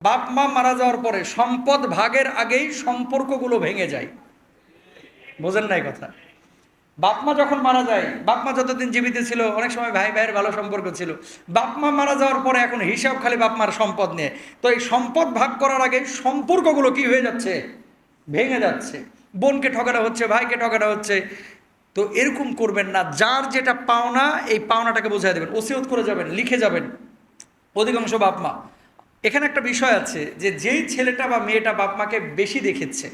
বাপ মা মারা যাওয়ার পরে সম্পদ ভাগের আগেই সম্পর্কগুলো ভেঙে যায়। বোঝেন নাই কথা? বাপ মা যখন মারা যায়, বাপ মা যতদিন জীবিত ছিল অনেক সময় ভাই ভাইয়ের ভালো সম্পর্ক ছিল। বাপ মা মারা যাওয়ার পরে এখন হিসাব খালি বাপ মার সম্পদ নিয়ে। তো এই সম্পদ ভাগ করার আগে সম্পর্কগুলো কি হয়ে যাচ্ছে? ভেঙে যাচ্ছে। বোনকে ঠকানো হচ্ছে, ভাইকে ঠকানো হচ্ছে। তো এরকম করবেন না। যার যেটা পাওনা, এই পাওনাটাকে বোঝাই দেবেন, ওসিয়ত করে যাবেন, লিখে যাবেন। অধিকাংশ বাপ মা, এখানে একটা বিষয় আছে যে যেই ছেলেটা বা মেয়েটা বাপ মাকে বেশি দেখেছে,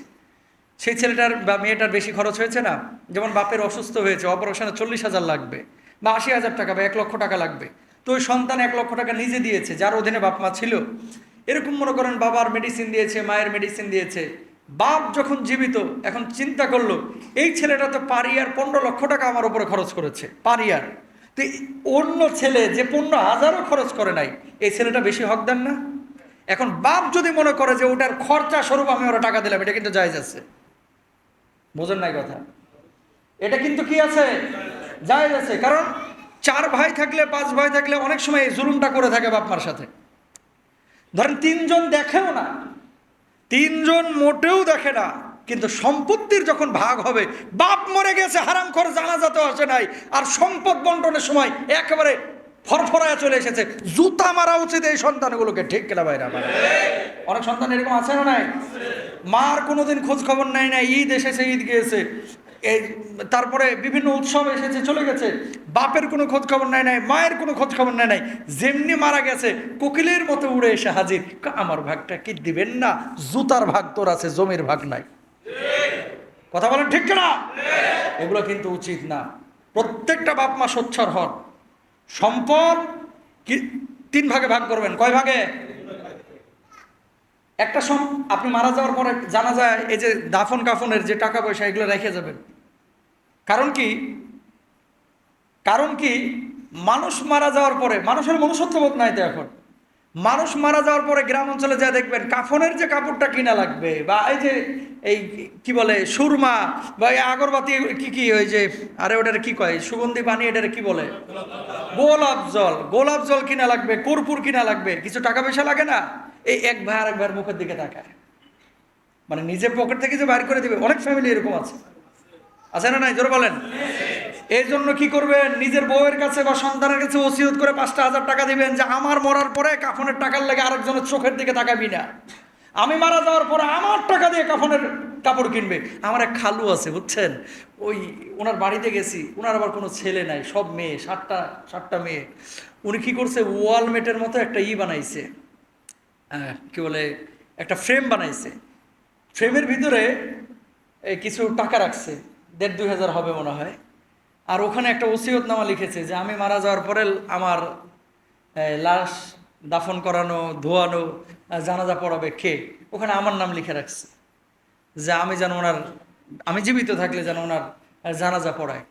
সেই ছেলেটার বা মেয়েটার বেশি খরচ হয়েছে না। যেমন বাপের অসুস্থ হয়েছে, অপারেশনে 40,000 লাগবে বা 80,000 টাকা বা 1,00,000 টাকা লাগবে। তো ওই সন্তান 1,00,000 টাকা নিজে দিয়েছে, যার অধীনে বাপ মা ছিল। এরকম মনে করেন বাবার মেডিসিন দিয়েছে, মায়ের মেডিসিন দিয়েছে। বাপ যখন জীবিত, এখন চিন্তা করলো এই ছেলেটা তো পারিয়ার 15,00,000 টাকা আমার উপরে খরচ করেছে, পারিয়ার। তো অন্য ছেলে যে 15,000ও খরচ করে নাই, এই ছেলেটা বেশি হক দেন না? এখন বাপ যদি মনে করে যে ওটার খরচা স্বরূপ আমি ওরা টাকা দিলাম, এটা কিন্তু জায়েজ আছে। বোঝেন নাই কথা? এটা কিন্তু কি আছে? জায়েজ আছে। কারণ 4 ভাই থাকলে, 5 ভাই থাকলে অনেক সময় এই জুলুমটা করে থাকে বাপ মার সাথে। ধরেন 3 জন দেখেও না, 3 জন মোটেও দেখে না, কিন্তু সম্পত্তির যখন ভাগ হবে, বাপ মরে গেছে, হারামখোর জানাজাতেও আসে নাই, আর সম্পদ বন্টনের সময় একেবারে ফরফরায় চলে এসেছে, জুতা মারা উচিত এই সন্তানগুলোকে। ঠিক কিনা ভাইরা আমার? অনেক সন্তান এরকম আছে না নাই? মার কোনোদিন খোঁজ খবর নেয় না, ঈদ এসেছে, ঈদ গিয়েছে, এই তারপরে বিভিন্ন উৎসব এসেছে, চলে গেছে, বাপের কোনো খোঁজ খবর নেয় নাই, মায়ের কোনো খোঁজ খবর নেয় নাই। যেমনি মারা গেছে কোকিলের মতো উড়ে এসে হাজির, আমার ভাগটা কি দিবেন না? জুতার ভাগ তোর আছে, জমির ভাগ নাই। কথা বলেন ঠিক কিনা? এগুলো কিন্তু উচিত না। প্রত্যেকটা বাপ মা সোচ্চার হন। সম্পদ কি 3 ভাগে ভাগ করবেন। কয় ভাগে? একটা আপনি মারা যাওয়ার পরে জানা যায় এই যে দাফন কাফনের যে টাকা পয়সা, এগুলো রেখে যাবেন। কারণ কি? কারণ কি? মানুষ মারা যাওয়ার পরে মানুষের মনুষ্যত্ববোধ নাই তো এখন। মানুষ মারা যাওয়ার পরে গ্রাম অঞ্চলে যা দেখবেন, কাফনের যে কাপড়টা কিনা লাগবে, বা এই যে এই কি বলে সুরমা বা এই আগরবাতি, কি কি ওই যে, আরে ওটার কি কয়, সুগন্ধি পানি, এটার কি বলে, গোলাপ জল, গোলাপ জল কিনা লাগবে, কর্পূর কিনা লাগবে, কিছু টাকা পয়সা লাগে না? এই এক ভাই আর এক ভাইয়ের মুখের দিকে তাকায়, মানে নিজের পকেট থেকে যে বাইর করে দিবে। অনেক ফ্যামিলি এরকম আছে, আছে না নাই? জোরে বলেন। এই জন্য কি করবেন? নিজের বউয়ের কাছে বা সন্তানের কাছে ওসিয়ত করে 5,000 টাকা দিবেন যে আমার মরার পরে কাফনের টাকার লাগে আরেকজনের চোখের দিকে তাকাবি না। আমি মারা যাওয়ার পরে আমার টাকা দিয়ে কাফনের কাপড় কিনবে। আমার এক খালু আছে, বুঝছেন, ওই ওনার বাড়িতে গেছি, ওনার আবার কোনো ছেলে নাই, সব মেয়ে, 7টা মেয়ে। উনি কি করছে, ওয়ালমেটের মতো একটা বানাইছে, কি বলে, একটা ফ্রেম বানাইছে। ফ্রেমের ভিতরে এই কিছু টাকা রাখছে, 1,500-2,000 হবে মনে হয়। আর ওখানে একটা ওসিয়তনামা লিখেছে যে আমি মারা যাওয়ার পরে আমার লাশ দাফন করানো, ধোয়ানো, জানাজা পড়াবে কে, ওখানে আমার নাম লিখে রাখছে যে আমি যেন ওনার, আমি জীবিত থাকলে যেন ওনার জানাজা পড়ায়।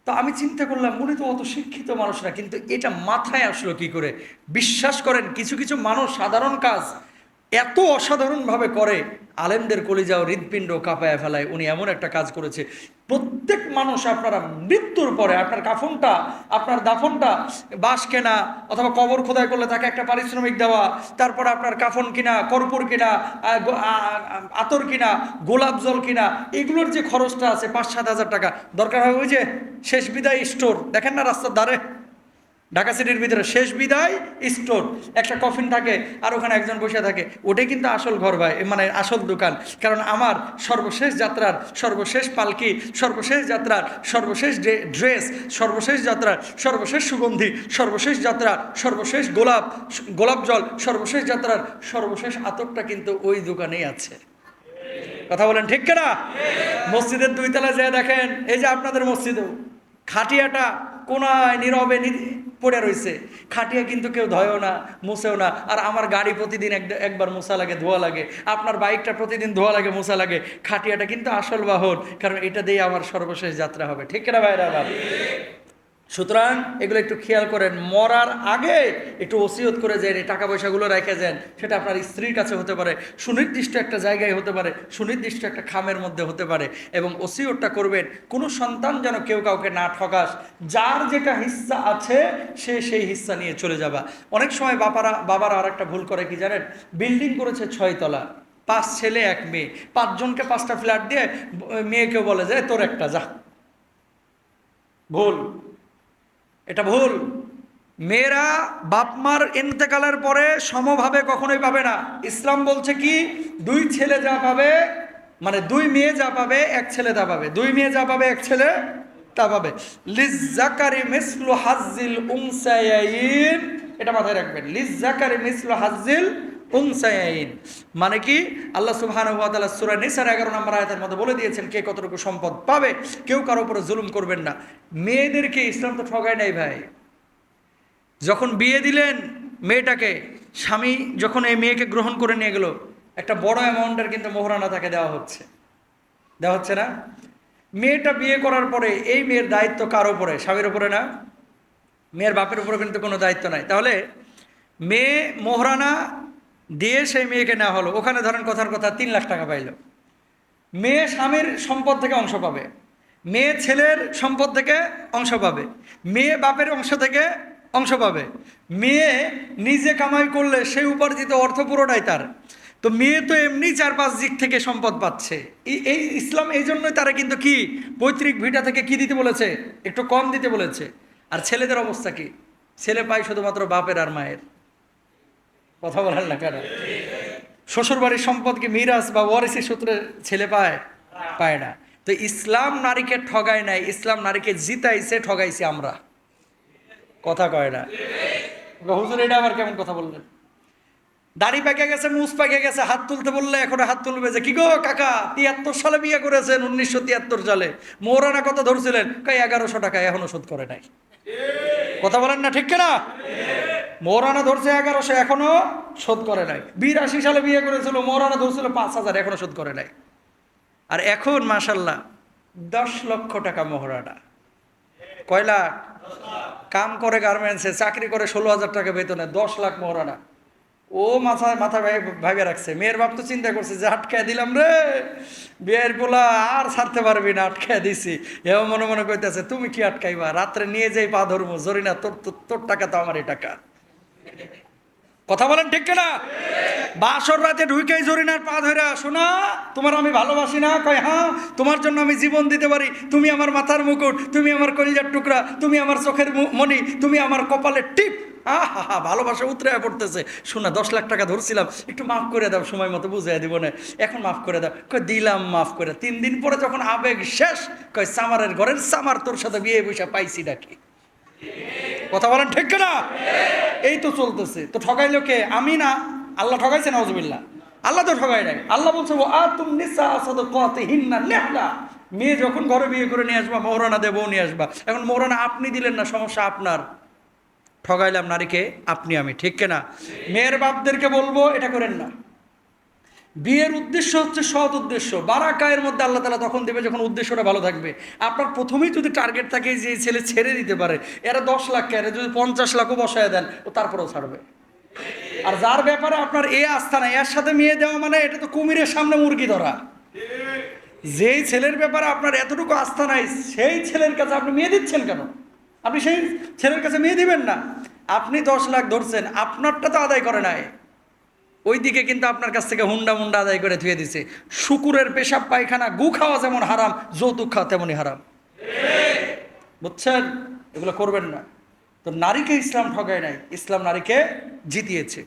তো আমি চিন্তা করলাম, উনি তো অত শিক্ষিত মানুষ না, কিন্তু এটা মাথায় আসলো কি করে? বিশ্বাস করেন, কিছু কিছু মানুষ সাধারণ কাজ এত অসাধারণভাবে করে, আলেমদের কলিজা ও হৃৎপিণ্ড কাঁপায় ফেলায়। উনি এমন একটা কাজ করেছে। প্রত্যেক মানুষ, আপনারা মৃত্যুর পরে আপনার কাফনটা, আপনার দাফনটা, বাঁশ কেনা অথবা কবর খোদাই করলে তাকে একটা পারিশ্রমিক দেওয়া, তারপরে আপনার কাফন কিনা, কর্পূর কিনা, আতর কিনা, গোলাপ জল কিনা, এগুলোর যে খরচটা আছে 5-7 হাজার টাকা দরকার হয়। ওই যে শেষ বিদায় স্টোর দেখেন না রাস্তার ধারে, ঢাকা সিটির ভিতরে শেষ বিদায় স্টোর, একটা কফিন থাকে আর ওখানে একজন বসে থাকে। ওটাই কিন্তু আসল ঘর ভাই, মানে আসল দোকান। কারণ আমার সর্বশেষ যাত্রার সর্বশেষ পালকি, সর্বশেষ যাত্রার সর্বশেষ ড্রেস, সর্বশেষ যাত্রার সর্বশেষ সুগন্ধি, সর্বশেষ যাত্রার সর্বশেষ গোলাপ জল, সর্বশেষ যাত্রার সর্বশেষ আতরটা কিন্তু ওই দোকানেই আছে। কথা বলেন ঠিক কিনা? মসজিদের 2 তলায় যেয়ে দেখেন, এই যে আপনাদের মসজিদেও খাটিয়াটা কোনায় নীরবে পড়ে রয়েছে। খাটিয়া কিন্তু কেউ ধয়েও না, মুছেও না। আর আমার গাড়ি প্রতিদিন একবার মোছা লাগে, ধোয়া লাগে। আপনার বাইকটা প্রতিদিন ধোয়া লাগে, মোছা লাগে। খাটিয়াটা কিন্তু আসল বাহন, কারণ এটা দিয়ে আমার সর্বশেষ যাত্রা হবে। ঠিক কিনা ভাইরা? আবার সুতরাং এগুলো একটু খেয়াল করেন, মরার আগে একটু ওসিয়ত করে যান, এই টাকা পয়সাগুলো রেখে যান। সেটা আপনার স্ত্রীর কাছে হতে পারে, সুনির্দিষ্ট একটা জায়গায় হতে পারে, সুনির্দিষ্ট একটা খামের মধ্যে হতে পারে। এবং ওসিয়তটা করবেন কোনো সন্তান যেন কেউ কাউকে না ঠকাস, যার যেটা হিস্সা আছে সে সেই হিস্সা নিয়ে চলে যাবা। অনেক সময় বাবারা আর একটা ভুল করে কি জানেন, বিল্ডিং করেছে 6 তলা, 5 ছেলে 1 মেয়ে, 5 জনকে 5টা ফ্ল্যাট দিয়ে মেয়েকেও বলে যে তোর একটা, যা। ভুল, এটা ভুল। মেয়েরা বাপ মার ইন্তেকালের পরে সমভাবে কখনোই পাবে না। ইসলাম বলছে কি, 2 ছেলে যা পাবে, মানে 2 মেয়ে যা পাবে 1 ছেলে তা পাবে, 2 মেয়ে যা পাবে 1 ছেলে তা পাবে। লিজ্জাকারি মিসলু হাজ্জিল উনসায়াইন, এটা মাথায় রাখবেন, লিজ্জাকারি মিসলু হাজ্জিল উনসায়াইন। মানে কি, আল্লাহ সুবহানাহু ওয়া তাআলা সূরা নিসার 11 নম্বর আয়াতের মধ্যে বলে দিয়েছেন কে কতটুকু সম্পদ পাবে। কেউ কারো উপরে জুলুম করবেন না। মেয়েদেরকে ইসলাম তো ঠগায় নাই ভাই। যখন বিয়ে দিলেন মেয়েটাকে, স্বামী যখন এই মেয়েকে গ্রহণ করে নিয়ে গেল, একটা বড় অ্যামাউন্টের কিন্তু মোহরানা তাকে দেওয়া হচ্ছে না? মেয়েটা বিয়ে করার পরে এই মেয়ের দায়িত্ব কার উপরে? স্বামীর উপরে না? মেয়ের বাপের উপরে কিন্তু কোনো দায়িত্ব নাই। তাহলে মেয়ে মোহরানা দিয়ে সেই মেয়েকে নেওয়া হলো, ওখানে ধরেন কথার কথা 3 লাখ টাকা পাইল। মেয়ে স্বামীর সম্পদ থেকে অংশ পাবে, মেয়ে ছেলের সম্পদ থেকে অংশ পাবে, মেয়ে বাপের অংশ থেকে অংশ পাবে। মেয়ে নিজে কামাই করলে সেই উপার্জিত অর্থ পুরোটাই তার। তো মেয়ে তো এমনি 4-5 দিক থেকে সম্পদ পাচ্ছে। এই ইসলাম এই জন্যই তারা কিন্তু কি পৈতৃক ভিটা থেকে কি দিতে বলেছে, একটু কম দিতে বলেছে। আর ছেলেদের অবস্থা কি? ছেলে পায় শুধুমাত্র বাপের আর মায়ের। কথা বলার না কেন? শ্বশুরবাড়ির সম্পদ কি মিরাস বা ওয়ারিসি সূত্রে ছেলে পায় না। তো ইসলাম নারীকে ঠগায় নাই, ইসলাম নারীকে জিতাইছে, ঠগাইছে আমরা। কথা কয় না হুজুর, এটা আবার কেমন কথা বললেন? দাড়ি পেকে গেছে, মুছ পেকে গেছে, হাত তুলতে বললে এখন হাত তুলবে যে কি গো কাকা 73 সালে বিয়ে করেছেন, 1973 সালে মোহরানা কত ধরছিলেন? 1100 টাকা, এখনো শোধ করে নাই। কথা বলেন না ঠিক কিনা? মোহরানা ধরছে 1100, এখনো শোধ করে নাই। 82 সালে বিয়ে করেছিল, মোহরানা ধরছিল 5000, এখনো শোধ করে নাই। আর এখন মাশাল্লাহ 10 লক্ষ টাকা মোহরানা। কয় লাখ? কাম করে গার্মেন্টসে, চাকরি করে 16,000 টাকা বেতনে, 10 লাখ মোহরানা। ও মাথা ভাইবে রাখছে। মেয়ের বাপ তো চিন্তা করছে যে আটকায় দিলাম রে, বিয়ের পোলা আর ছাড়তে পারবি না, আটকায় দিছি। এও মনে মনে কইতেছে তুমি কি আটকাইবা, রাত্রে নিয়ে যাই পা ধরবো, জরিনা তোর টাকা তো আমারই টাকা। কথা বলেন ঠিক কিনা? বাসর রাতে ঢুকেই জরিনার পা ধরে, শোনা তোমার আমি ভালোবাসি না? কয় হ্যাঁ, তোমার জন্য আমি জীবন দিতে পারি, তুমি আমার মাথার মুকুট, তুমি আমার কলিজার টুকরা, তুমি আমার চোখের মণি, তুমি আমার কপালের টিপ। হা ভালোবাসা উতরে পড়তেছে। শোনা 10 লাখ টাকা ধরছিলাম, একটু মাফ করে দাও, সময় মতো বুঝাই দিব না, এখন মাফ করে দাও। কয় দিলাম মাফ করে। 3 দিন পরে যখন আবেগ শেষ, কয় সামারের ঘরের সামার, তোর সাথে বিয়ে বসে পাইছি নাকি? কথা বলেন ঠিক না? এই তো চলতেছে। তো ঠগাইলো কে? আমি না, আল্লাহ ঠগাইছে নাউজুবিল্লাহ? আল্লাহ তো ঠগাই নাই। আল্লাহ বলছে ও আতুম নিসা সাদাকাতিহিন্না নিহলা। মেয়ে যখন ঘরে বিয়ে করে নিয়ে আসবা, মোহরানা দেবো নিয়ে আসবা। এখন মোহরানা আপনি দিলেন না, সমস্যা আপনার। ঠগাইলাম নারীকে আপনি আমি, ঠিক কিনা? মেয়ের বাপদেরকে বলবো এটা করেন না। বিয়ের উদ্দেশ্য হচ্ছে সৎ উদ্দেশ্য, বারাকায়ের মধ্যে আল্লাহ তাআলা তখন দেবে যখন উদ্দেশ্যটা ভালো থাকবে। আপনার প্রথমেই যদি টার্গেট থাকে যে ছেলে ছেড়ে দিতে পারে, এরা 10 লাখ কে, যদি 50 লাখও বসায় দেন ও তারপরেও ছাড়বে। আর যার ব্যাপারে আপনার এ আস্থা নাই, এর সাথে মেয়ে দেওয়া মানে এটা তো কুমিরের সামনে মুরগি ধরা। যেই ছেলের ব্যাপারে আপনার এতটুকু আস্থা নাই, সেই ছেলের কাছে আপনি মেয়ে দিচ্ছেন কেন? আপনি সেই ছেলের কাছে মেয়ে দিবেন না। আপনি 10 লাখ ধরছেন, আপনারটা তো আদায় করে নাই, ওইদিকে কিন্তু আপনার কাছ থেকে হুন্ডা মুন্ডা আদায় করে ধুয়ে দিছে। শুকুরের পেশাব পায়খানা গু খাওয়া যেমন হারাম, যৌতুক খাওয়া তেমনই হারাম। বুঝছেন? এগুলো করবেন না। তো নারীকে ইসলাম ঠগায় নাই, ইসলাম নারীকে জিতিয়েছে।